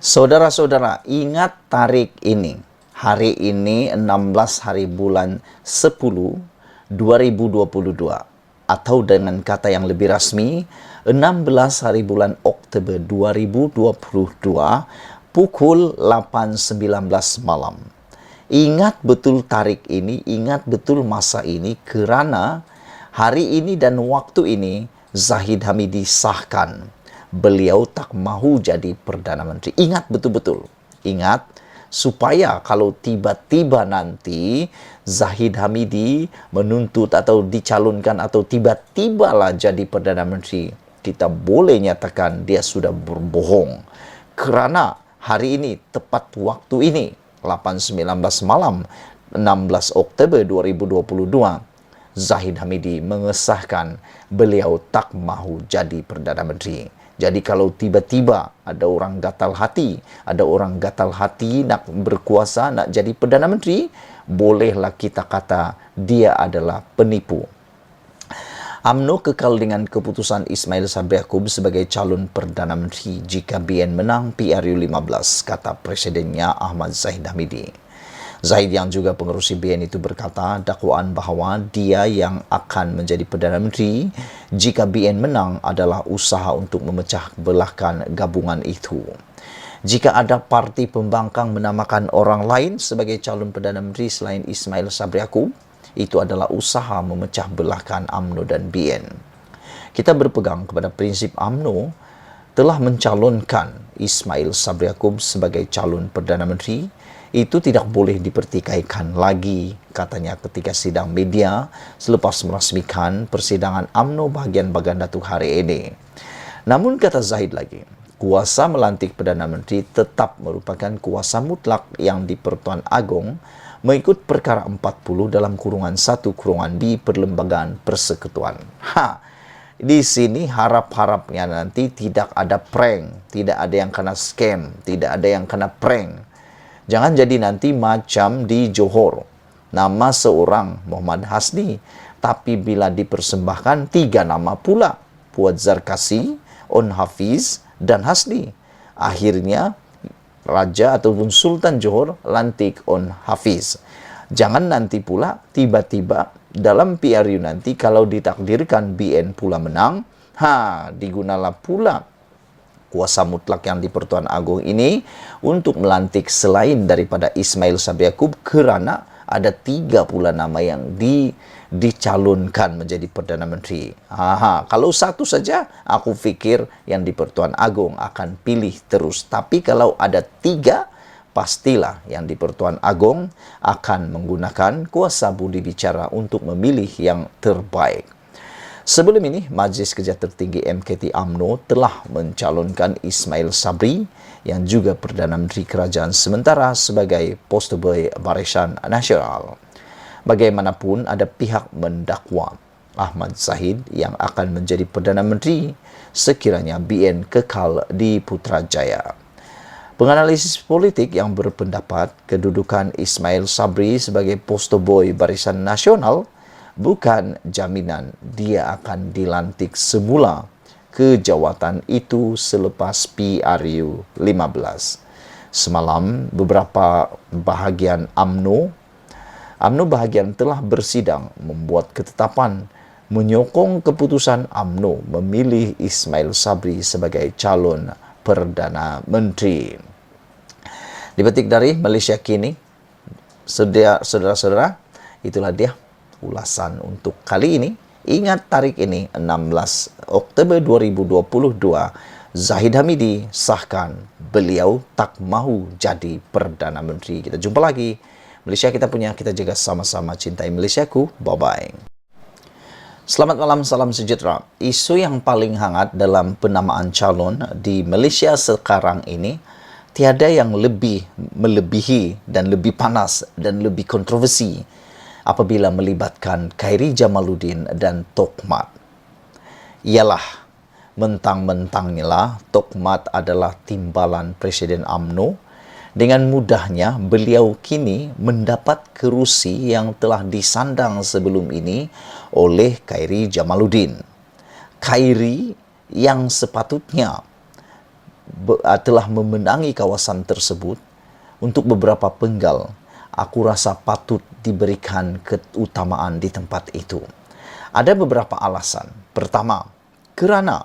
Saudara-saudara, ingat tarik ini. Hari ini 16 hari bulan 10 2022. Atau dengan kata yang lebih rasmi, 16 hari bulan Oktober 2022 pukul 8.19 malam. Ingat betul tarik ini, ingat betul masa ini kerana hari ini dan waktu ini Zahid Hamid disahkan. Beliau tak mahu jadi Perdana Menteri. Ingat betul-betul. Ingat supaya kalau tiba-tiba nanti Zahid Hamidi menuntut atau dicalonkan atau tiba-tibalah jadi Perdana Menteri, kita boleh nyatakan dia sudah berbohong. Kerana hari ini, tepat waktu ini, 8.19 malam, 16 Oktober 2022, Zahid Hamidi mengesahkan beliau tak mahu jadi Perdana Menteri. Jadi kalau tiba-tiba ada orang gatal hati, nak berkuasa, nak jadi Perdana Menteri, bolehlah kita kata dia adalah penipu. UMNO kekal dengan keputusan Ismail Sabri Yaakob sebagai calon Perdana Menteri jika BN menang PRU 15, kata Presidennya Ahmad Zahid Hamidi. Zahid yang juga pengerusi BN itu berkata dakwaan bahawa dia yang akan menjadi Perdana Menteri jika BN menang adalah usaha untuk memecah belahkan gabungan itu. Jika ada parti pembangkang menamakan orang lain sebagai calon Perdana Menteri selain Ismail Sabri Yaakob, itu adalah usaha memecah belahkan UMNO dan BN. Kita berpegang kepada prinsip UMNO telah mencalonkan Ismail Sabri Yaakob sebagai calon Perdana Menteri. Itu tidak boleh dipertikaikan lagi, katanya ketika sidang media selepas merasmikan persidangan UMNO bahagian Bagan Datuk hari ini. Namun kata Zahid lagi, kuasa melantik Perdana Menteri tetap merupakan kuasa mutlak yang di Pertuan Agong mengikut perkara 40 dalam kurungan 1 kurungan B Perlembagaan Persekutuan. Di sini harap-harapnya nanti tidak ada prank, tidak ada yang kena scam, tidak ada yang kena prank. Jangan jadi nanti macam di Johor, nama seorang Muhammad Hasni, tapi bila dipersembahkan 3 nama pula, Puat Zarkasi, On Hafiz dan Hasni. Akhirnya Raja ataupun Sultan Johor lantik On Hafiz. Jangan nanti pula tiba-tiba dalam PRU nanti kalau ditakdirkan BN pula menang, digunalah pula kuasa mutlak yang di Pertuan Agong ini untuk melantik selain daripada Ismail Sabri Yaakob kerana ada 3 pula nama yang dicalonkan menjadi Perdana Menteri. Kalau satu saja, aku fikir yang di Pertuan Agong akan pilih terus. Tapi kalau ada 3, pastilah yang di Pertuan Agong akan menggunakan kuasa budi bicara untuk memilih yang terbaik. Sebelum ini, Majlis Kerja Tertinggi MKT UMNO telah mencalonkan Ismail Sabri yang juga Perdana Menteri Kerajaan Sementara sebagai Posterboy Barisan Nasional. Bagaimanapun ada pihak mendakwa Ahmad Zahid yang akan menjadi Perdana Menteri sekiranya BN kekal di Putrajaya. Penganalisis politik yang berpendapat kedudukan Ismail Sabri sebagai Posterboy Barisan Nasional bukan jaminan dia akan dilantik semula ke jawatan itu selepas PRU 15. Semalam, beberapa bahagian UMNO bahagian telah bersidang membuat ketetapan menyokong keputusan UMNO memilih Ismail Sabri sebagai calon Perdana Menteri. Dipetik dari Malaysia Kini, saudara-saudara, itulah dia ulasan untuk kali ini. Ingat tarik ini 16 Oktober 2022 Zahid Hamidi sahkan beliau tak mahu jadi Perdana Menteri. Kita jumpa lagi. Malaysia kita punya, kita jaga sama-sama, cintai Malaysiaku. Bye-bye. Selamat malam, salam sejahtera. Isu yang paling hangat dalam penamaan calon di Malaysia sekarang ini tiada yang lebih melebihi dan lebih panas dan lebih kontroversi apabila melibatkan Khairi Jamaluddin dan Tok Mat. Ialah mentang-mentangnya Tok Mat adalah timbalan Presiden UMNO, dengan mudahnya beliau kini mendapat kerusi yang telah disandang sebelum ini oleh Khairi Jamaluddin. Khairi yang sepatutnya telah memenangi kawasan tersebut, untuk beberapa penggal, aku rasa patut diberikan keutamaan di tempat itu. Ada beberapa alasan. Pertama, kerana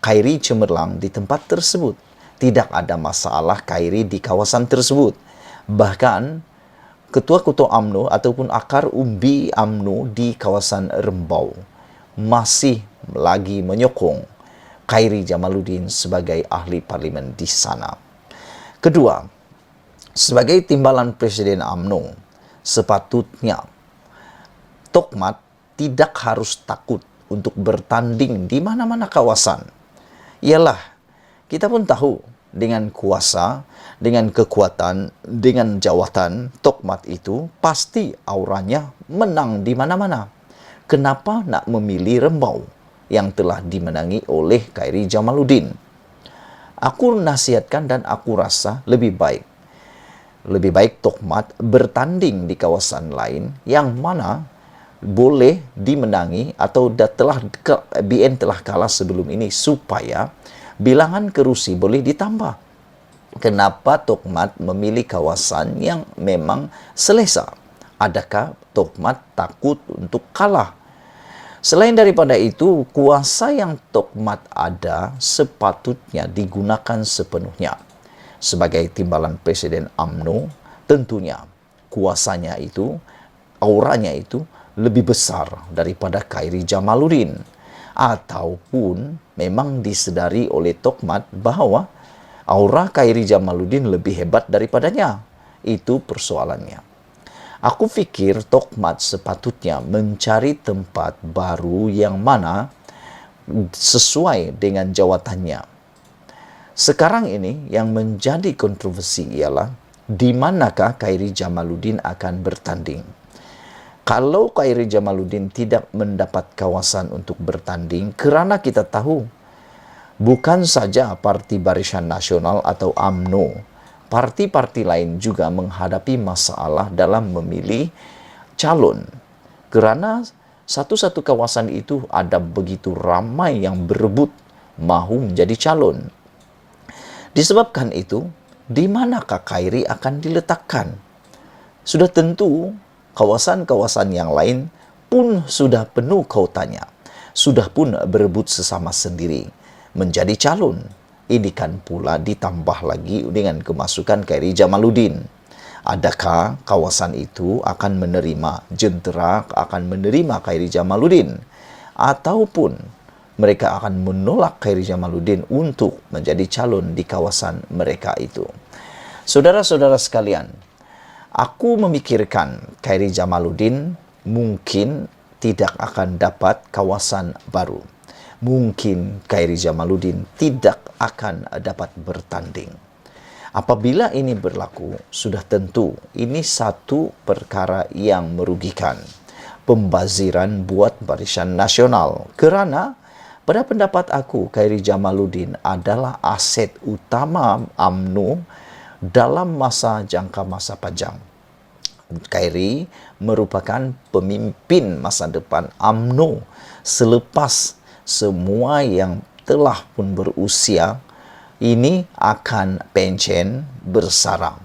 Khairi cemerlang di tempat tersebut. Tidak ada masalah Khairi di kawasan tersebut. Bahkan, ketua-ketua UMNO ataupun akar umbi UMNO di kawasan Rembau masih lagi menyokong Khairi Jamaluddin sebagai ahli parlimen di sana. Kedua, sebagai timbalan Presiden UMNO, sepatutnya Tokmat tidak harus takut untuk bertanding di mana-mana kawasan. Ialah, kita pun tahu dengan kuasa, dengan kekuatan, dengan jawatan, Tokmat itu pasti auranya menang di mana-mana. Kenapa nak memilih Rembau yang telah dimenangi oleh Khairi Jamaluddin? Aku nasihatkan dan aku rasa lebih baik Tokmat bertanding di kawasan lain yang mana boleh dimenangi atau BN telah kalah sebelum ini supaya bilangan kerusi boleh ditambah. Kenapa Tokmat memilih kawasan yang memang selesa? Adakah Tokmat takut untuk kalah? Selain daripada itu, kuasa yang Tokmat ada sepatutnya digunakan sepenuhnya. Sebagai timbalan Presiden UMNO, tentunya kuasanya itu, auranya itu lebih besar daripada Khairi Jamaluddin. Ataupun memang disedari oleh Tokmat bahawa aura Khairi Jamaluddin lebih hebat daripadanya. Itu persoalannya. Aku fikir Tokmat sepatutnya mencari tempat baru yang mana sesuai dengan jawatannya. Sekarang ini yang menjadi kontroversi ialah di manakah Khairi Jamaluddin akan bertanding. Kalau Khairi Jamaluddin tidak mendapat kawasan untuk bertanding, kerana kita tahu bukan saja Parti Barisan Nasional atau UMNO, parti-parti lain juga menghadapi masalah dalam memilih calon. Kerana satu-satu kawasan itu ada begitu ramai yang berebut mahu menjadi calon. Disebabkan itu, di manakah Khairi akan diletakkan? Sudah tentu kawasan-kawasan yang lain pun sudah penuh kuotanya. Sudah pun berebut sesama sendiri menjadi calon. Ini kan pula ditambah lagi dengan kemasukan Khairi Jamaluddin. Adakah kawasan itu akan menerima jentera, akan menerima Khairi Jamaluddin? Ataupun mereka akan menolak Khairi Jamaluddin untuk menjadi calon di kawasan mereka itu? Saudara-saudara sekalian, aku memikirkan Khairi Jamaluddin mungkin tidak akan dapat kawasan baru. Mungkin Khairi Jamaluddin tidak akan dapat bertanding. Apabila ini berlaku, sudah tentu ini satu perkara yang merugikan. Pembaziran buat Barisan Nasional. Kerana pada pendapat aku, Khairi Jamaluddin adalah aset utama UMNO dalam jangka masa panjang. Khairi merupakan pemimpin masa depan UMNO selepas semua yang telah pun berusia ini akan pencen bersara.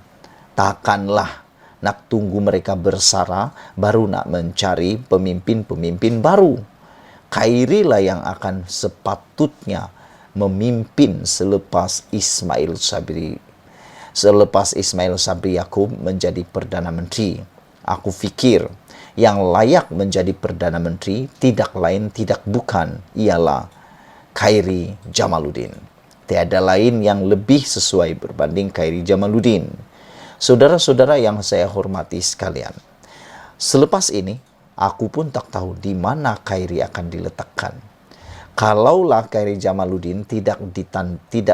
Takkanlah nak tunggu mereka bersara baru nak mencari pemimpin-pemimpin baru. Khairi lah yang akan sepatutnya memimpin selepas Ismail Sabri Yaakob menjadi Perdana Menteri. Aku fikir yang layak menjadi Perdana Menteri tidak lain tidak bukan ialah Khairi Jamaluddin. Tiada lain yang lebih sesuai berbanding Khairi Jamaluddin. Saudara-saudara yang saya hormati sekalian, selepas ini aku pun tak tahu di mana Khairi akan diletakkan. Kalaulah Khairi Jamaluddin tidak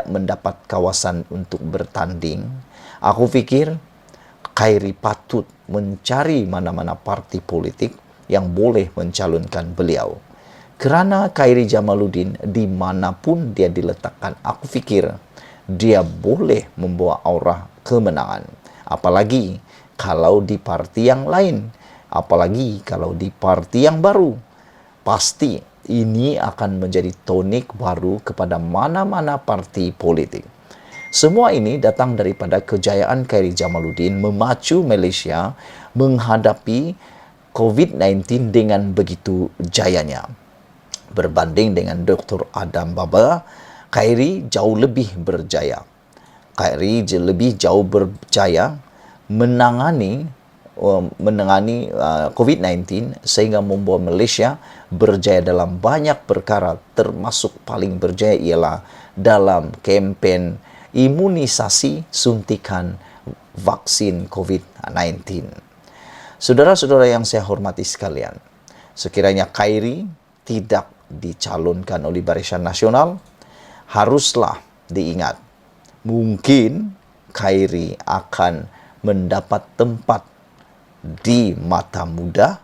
mendapat kawasan untuk bertanding, aku fikir Khairi patut mencari mana-mana parti politik yang boleh mencalonkan beliau. Kerana Khairi Jamaluddin dimanapun dia diletakkan, aku fikir dia boleh membawa aura kemenangan. Apalagi kalau di parti yang lain, apalagi kalau di parti yang baru. Pasti ini akan menjadi tonik baru kepada mana-mana parti politik. Semua ini datang daripada kejayaan Khairi Jamaluddin memacu Malaysia menghadapi COVID-19 dengan begitu jayanya. Berbanding dengan Dr. Adam Baba, Khairi jauh lebih berjaya. Khairi lebih jauh berjaya menangani COVID-19 sehingga membuat Malaysia berjaya dalam banyak perkara, termasuk paling berjaya ialah dalam kempen imunisasi suntikan vaksin COVID-19. Saudara-saudara yang saya hormati sekalian, sekiranya Khairi tidak dicalonkan oleh Barisan Nasional, haruslah diingat, mungkin Khairi akan mendapat tempat di Mata Muda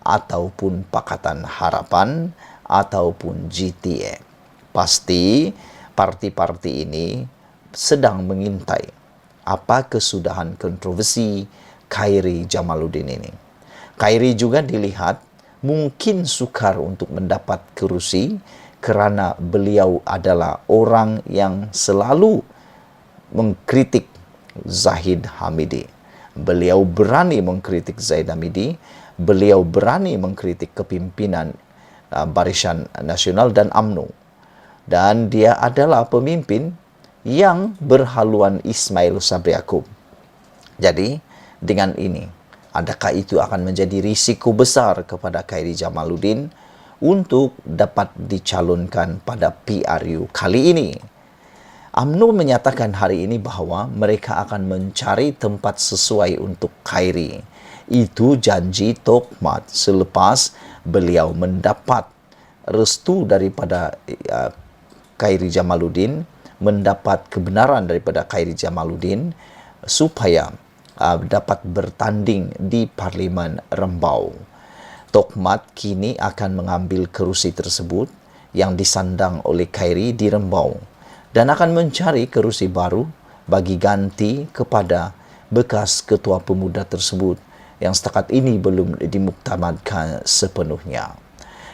ataupun Pakatan Harapan ataupun GTA. Pasti parti-parti ini sedang mengintai apa kesudahan kontroversi Khairi Jamaluddin ini. Khairi juga dilihat mungkin sukar untuk mendapat kerusi kerana beliau adalah orang yang selalu mengkritik Zahid Hamidi. Beliau berani mengkritik Zahid Hamidi, beliau berani mengkritik kepimpinan Barisan Nasional dan UMNO. Dan dia adalah pemimpin yang berhaluan Ismail Sabri Yaakob. Jadi, dengan ini, adakah itu akan menjadi risiko besar kepada Khairi Jamaluddin untuk dapat dicalonkan pada PRU kali ini? UMNO menyatakan hari ini bahawa mereka akan mencari tempat sesuai untuk Khairi. Itu janji Tok Mat selepas beliau mendapat restu daripada Khairi Jamaluddin, mendapat kebenaran daripada Khairi Jamaluddin supaya dapat bertanding di Parlimen Rembau. Tok Mat kini akan mengambil kerusi tersebut yang disandang oleh Khairi di Rembau dan akan mencari kerusi baru bagi ganti kepada bekas ketua pemuda tersebut yang setakat ini belum dimuktamadkan sepenuhnya.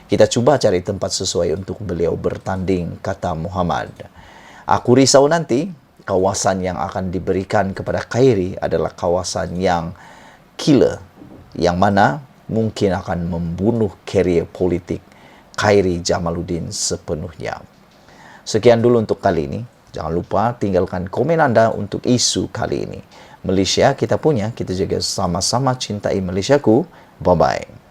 Kita cuba cari tempat sesuai untuk beliau bertanding, kata Muhammad. Aku risau nanti kawasan yang akan diberikan kepada Khairi adalah kawasan yang killer, yang mana mungkin akan membunuh karier politik Khairi Jamaluddin sepenuhnya. Sekian dulu untuk kali ini. Jangan lupa tinggalkan komen anda untuk isu kali ini. Malaysia kita punya, kita juga sama-sama cintai Malaysiaku. Bye-bye.